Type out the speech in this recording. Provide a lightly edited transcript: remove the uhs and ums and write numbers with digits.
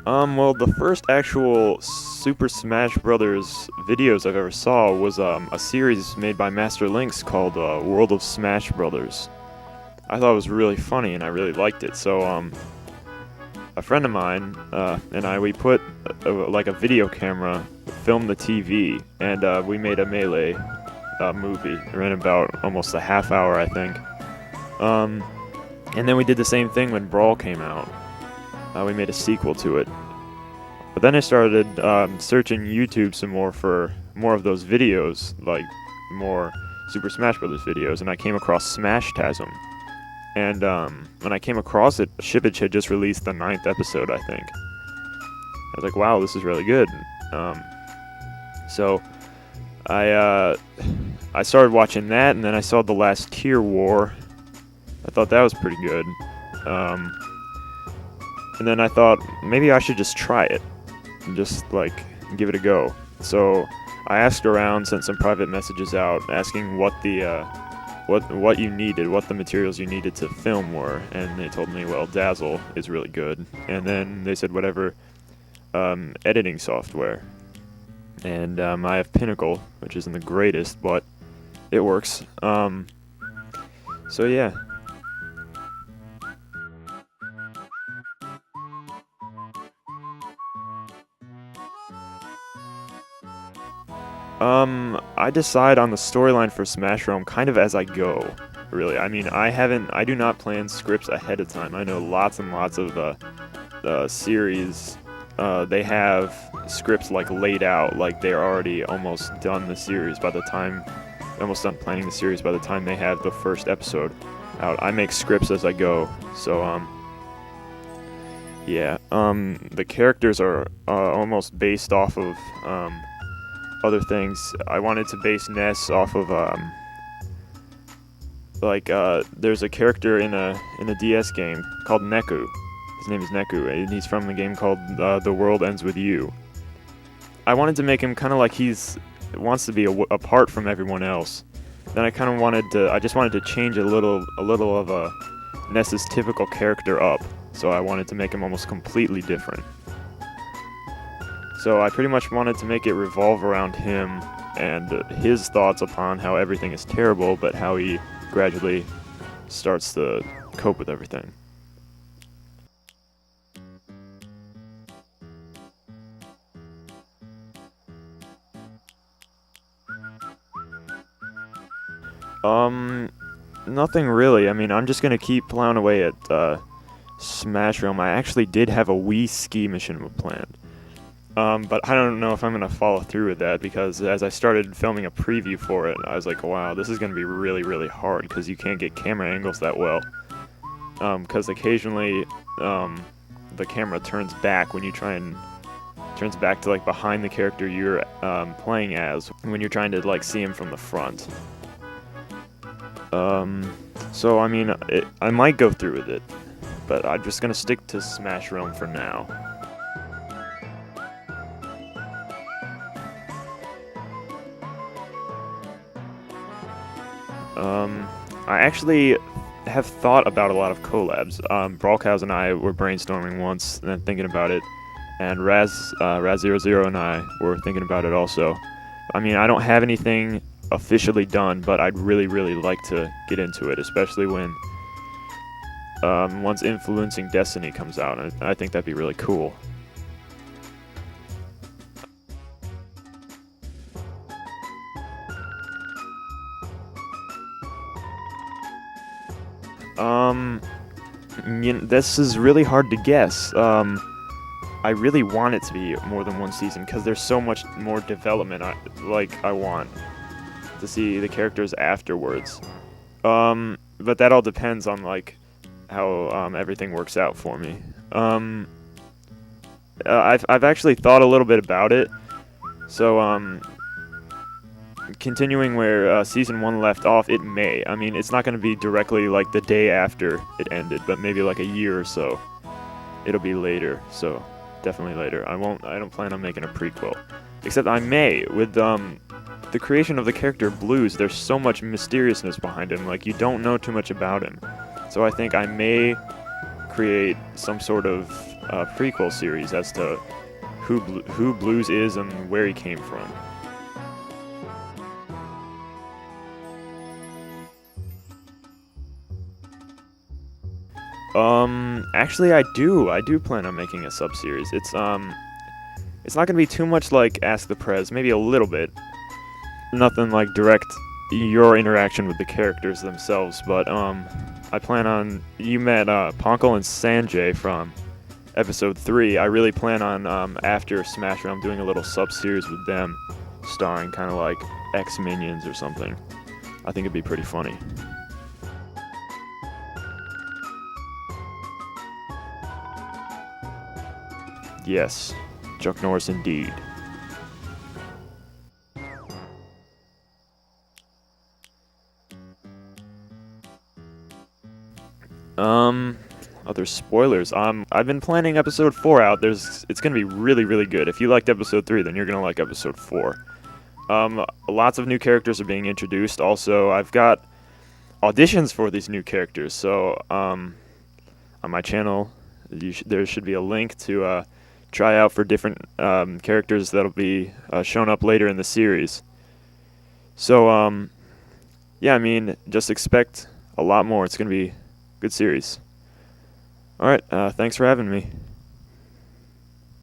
Well, the first actual Super Smash Brothers videos I've ever saw was a series made by Master Lynx called World of Smash Brothers. I thought it was really funny and I really liked it. So a friend of mine and I, we put like a video camera, filmed the TV, and we made a Melee movie. It ran about almost a half hour, I think. And then we did the same thing when Brawl came out. We made a sequel to it. But then I started searching YouTube some more for more of those videos, like more Super Smash Brothers videos, and I came across Smash Tasm. And when I came across it, Shippage had just released the 9th episode, I think. I was like, wow, this is really good. So I started watching that, and then I saw The Last Tier War. I thought that was pretty good. And then I thought, maybe I should just try it. And just, like, give it a go. So I asked around, sent some private messages out, asking what the, what you needed, what the materials you needed to film were. And they told me, well, Dazzle is really good. And then they said whatever editing software. And I have Pinnacle, which isn't the greatest, but it works. So yeah. I decide on the storyline for Smash Realm kind of as I go, really. I mean, I do not plan scripts ahead of time. I know lots and lots of the series, they have scripts like laid out, like they're already almost done the series by the time, almost done planning the series by the time they have the first episode out. I make scripts as I go, so, yeah, the characters are almost based off of, other things. I wanted to base Ness off of there's a character in a DS game called Neku. His name is Neku, and he's from the game called The World Ends With You. I wanted to make him kind of like wants to be apart from everyone else. Then I kind of I just wanted to change a little of a Ness's typical character up. So I wanted to make him almost completely different. So I pretty much wanted to make it revolve around him and his thoughts upon how everything is terrible, but how he gradually starts to cope with everything. Nothing really. I mean, I'm just gonna keep plowing away at Smash Realm. I actually did have a Wii ski mission planned. But I don't know if I'm going to follow through with that, because as I started filming a preview for it, I was like, wow, this is going to be really, really hard, because you can't get camera angles that well. Because occasionally, the camera turns back when you turns back to, like, behind the character you're playing as, when you're trying to, like, see him from the front. So, I mean, I might go through with it, but I'm just going to stick to Smash Realm for now. I actually have thought about a lot of collabs. Brawlcows and I were brainstorming once and then thinking about it, and Raz00 and I were thinking about it also. I mean, I don't have anything officially done, but I'd really, really like to get into it, especially when once Influencing Destiny comes out. And I think that'd be really cool. This is really hard to guess. I really want it to be more than one season, because there's so much more development I want to see the characters afterwards. But that all depends on, like, how everything works out for me. I've actually thought a little bit about it. So, continuing where Season 1 left off, it may. I mean, it's not going to be directly, like, the day after it ended, but maybe, like, a year or so. It'll be later, so definitely later. I don't plan on making a prequel. Except I may. With, the creation of the character Blues, there's so much mysteriousness behind him. Like, you don't know too much about him. So I think I may create some sort of prequel series as to who Blues is and where he came from. Actually, I do plan on making a sub-series. It's not gonna be too much like Ask the Prez, maybe a little bit. Nothing like direct your interaction with the characters themselves, but I plan on, you met Ponkle and Sanjay from episode 3. I really plan on after Smash Realm doing a little sub-series with them, starring kind of like X-Minions or something. I think it'd be pretty funny. Yes, Chuck Norris indeed. Other spoilers. I've been planning episode 4 out. It's gonna be really, really good. If you liked episode 3, then you're gonna like episode 4. Lots of new characters are being introduced. Also, I've got auditions for these new characters. So, on my channel, there should be a link to try out for different characters that'll be shown up later in the series. So, yeah, I mean, just expect a lot more. It's gonna be a good series. Alright, thanks for having me.